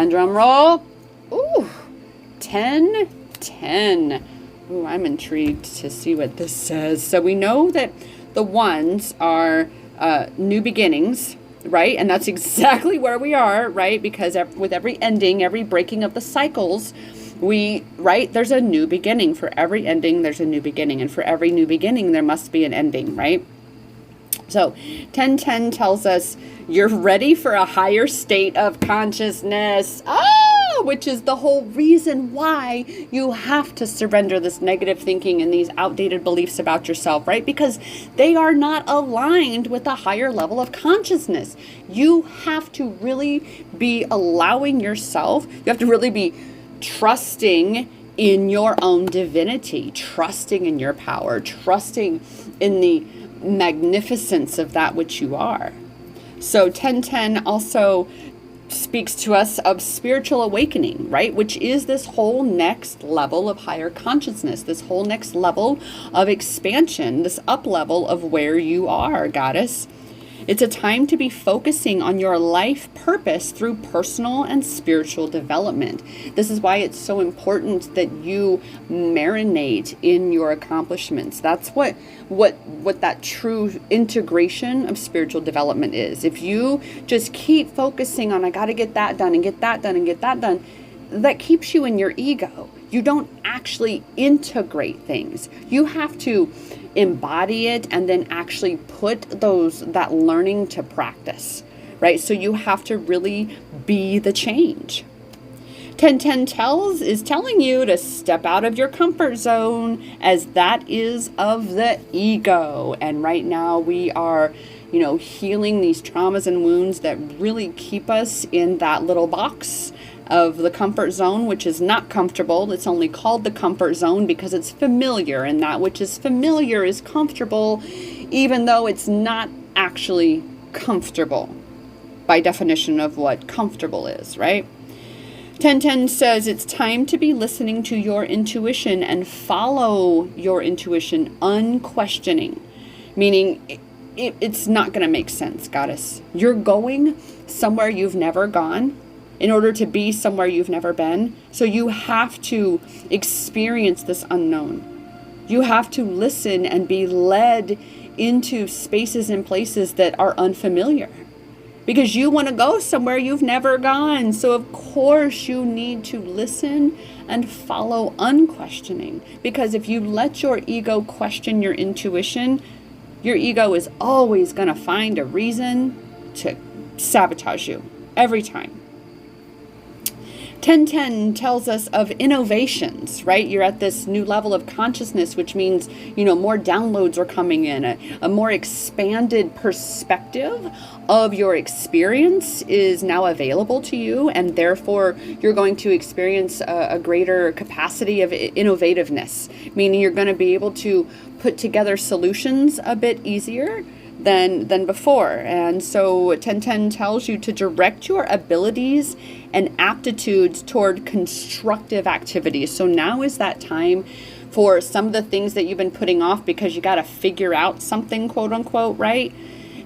And drum roll. Ooh, 10, 10. Ooh, I'm intrigued to see what this says. So we know that the ones are new beginnings, right? And that's exactly where we are, right? Because with every ending, every breaking of the cycles, there's a new beginning. For every ending, there's a new beginning. And for every new beginning, there must be an ending, right? So 1010 tells us you're ready for a higher state of consciousness. Which is the whole reason why you have to surrender this negative thinking and these outdated beliefs about yourself, right? Because they are not aligned with a higher level of consciousness. You have to really be allowing yourself, you have to really be trusting in your own divinity, trusting in your power, trusting in the magnificence of that which you are. So 1010 also speaks to us of spiritual awakening, right? Which is this whole next level of higher consciousness, this whole next level of expansion, this up level of where you are, goddess. It's a time to be focusing on your life purpose through personal and spiritual development. This is why it's so important that you marinate in your accomplishments. That's what that true integration of spiritual development is. If you just keep focusing on, I got to get that done and get that done and get that done, that keeps you in your ego. You don't actually integrate things. You have to embody it and then actually put that learning to practice, right? So you have to really be the change. 1010 is telling you to step out of your comfort zone, as that is of the ego. And right now we are, healing these traumas and wounds that really keep us in that little box of the comfort zone, which is not comfortable. It's only called the comfort zone because it's familiar, and that which is familiar is comfortable, even though it's not actually comfortable by definition of what comfortable is, right? 1010 says it's time to be listening to your intuition and follow your intuition unquestioning, meaning it's not going to make sense, goddess. You're going somewhere you've never gone in order to be somewhere you've never been. So you have to experience this unknown. You have to listen and be led into spaces and places that are unfamiliar, because you want to go somewhere you've never gone. So of course you need to listen and follow unquestioning, because if you let your ego question your intuition, your ego is always going to find a reason to sabotage you every time. 1010 tells us of innovations, right? You're at this new level of consciousness, which means, more downloads are coming in. A more expanded perspective of your experience is now available to you, and therefore you're going to experience a greater capacity of innovativeness, meaning you're going to be able to put together solutions a bit easier than before. And so 1010 tells you to direct your abilities and aptitudes toward constructive activities. So now is that time for some of the things that you've been putting off because you got to figure out something, quote unquote, right?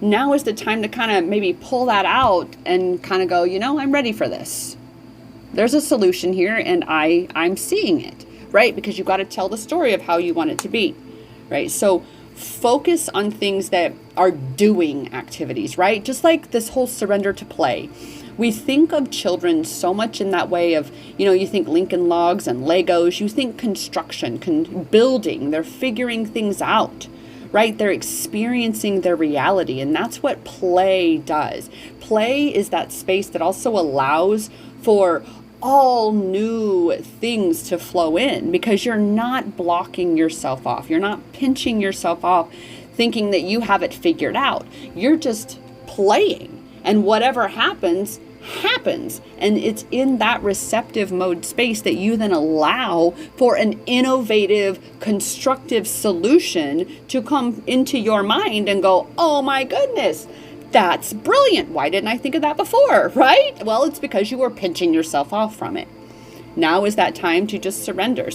Now is the time to kind of maybe pull that out and kind of go, I'm ready for this. There's a solution here and I'm seeing it, right? Because you've got to tell the story of how you want it to be, right? So focus on things that are doing activities, right? Just like this whole surrender to play. We think of children so much in that way of, you think Lincoln Logs and Legos, you think construction, building, they're figuring things out, right? They're experiencing their reality, and that's what play does. Play is that space that also allows for all new things to flow in, because you're not blocking yourself off. You're not pinching yourself off thinking that you have it figured out. You're just playing, and whatever happens. And it's in that receptive mode space that you then allow for an innovative, constructive solution to come into your mind and go, oh my goodness, that's brilliant. Why didn't I think of that before, right? Well, it's because you were pinching yourself off from it. Now is that time to just surrender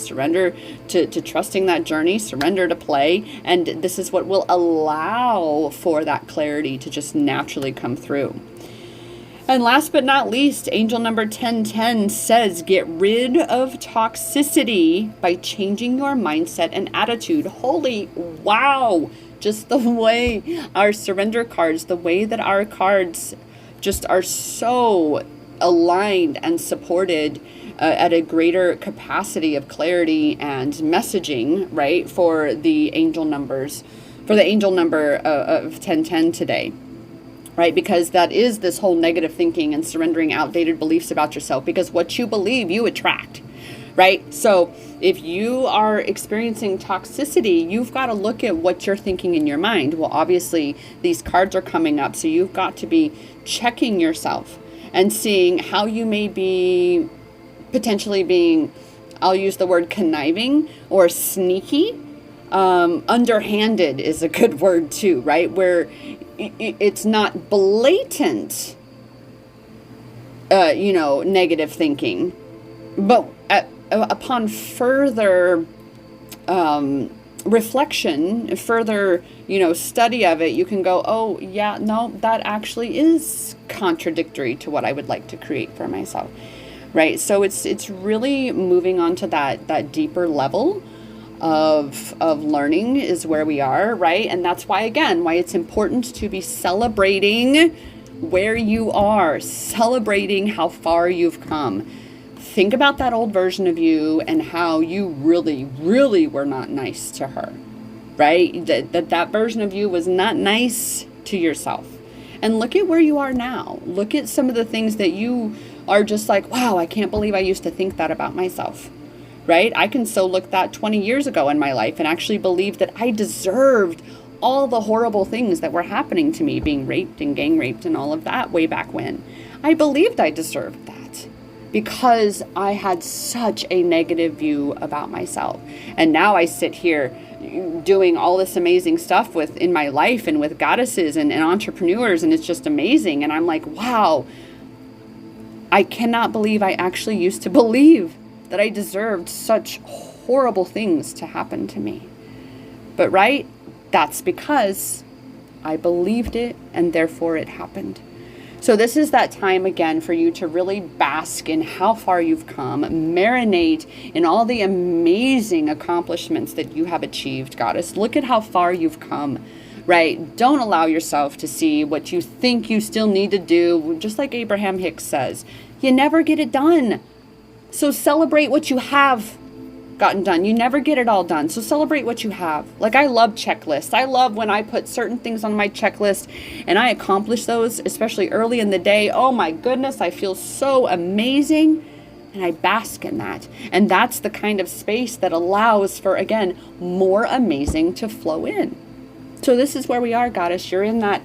to trusting that journey, surrender to play. And this is what will allow for that clarity to just naturally come through. And last but not least, angel number 1010 says, get rid of toxicity by changing your mindset and attitude. Holy wow! Just the way our surrender cards, the way that our cards just are so aligned and supported at a greater capacity of clarity and messaging, right, for the angel numbers, for the angel number of 1010 today. Right? Because that is this whole negative thinking and surrendering outdated beliefs about yourself, because what you believe, you attract, right? So if you are experiencing toxicity, you've got to look at what you're thinking in your mind. Well, obviously these cards are coming up, so you've got to be checking yourself and seeing how you may be potentially being, I'll use the word conniving or sneaky. Underhanded is a good word too, right? Where it's not blatant, negative thinking, but upon further reflection, further, study of it, you can go, oh yeah, no, that actually is contradictory to what I would like to create for myself, right? So it's really moving on to that deeper level of learning is where we are, right? And that's why it's important to be celebrating where you are, celebrating how far you've come. Think about that old version of you and how you really, really were not nice to her, right? That version of you was not nice to yourself. And look at where you are now. Look at some of the things that you are just like, wow, I can't believe I used to think that about myself. Right? I can so look that 20 years ago in my life and actually believe that I deserved all the horrible things that were happening to me, being raped and gang raped and all of that way back when. I believed I deserved that because I had such a negative view about myself. And now I sit here doing all this amazing stuff in my life and with goddesses and entrepreneurs, and it's just amazing. And I'm like, wow, I cannot believe I actually used to believe that I deserved such horrible things to happen to me. But right, that's because I believed it and therefore it happened. So this is that time again for you to really bask in how far you've come, marinate in all the amazing accomplishments that you have achieved, Goddess. Look at how far you've come, right? Don't allow yourself to see what you think you still need to do. Just like Abraham Hicks says, you never get it done. So celebrate what you have gotten done. You never get it all done. So celebrate what you have. Like, I love checklists. I love when I put certain things on my checklist and I accomplish those, especially early in the day. Oh my goodness, I feel so amazing. And I bask in that. And that's the kind of space that allows for, again, more amazing to flow in. So this is where we are, Goddess. You're in that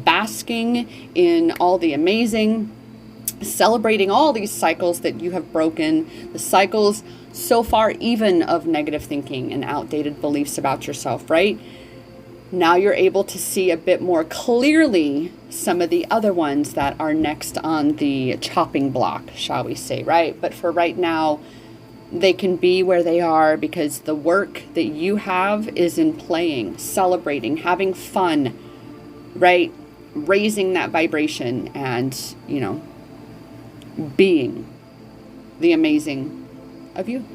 basking in all the amazing, celebrating all these cycles that you have broken, the cycles so far even of negative thinking and outdated beliefs about yourself, right? Now you're able to see a bit more clearly some of the other ones that are next on the chopping block, shall we say, right? But for right now, they can be where they are because the work that you have is in playing, celebrating, having fun, right? Raising that vibration and, being the amazing of you.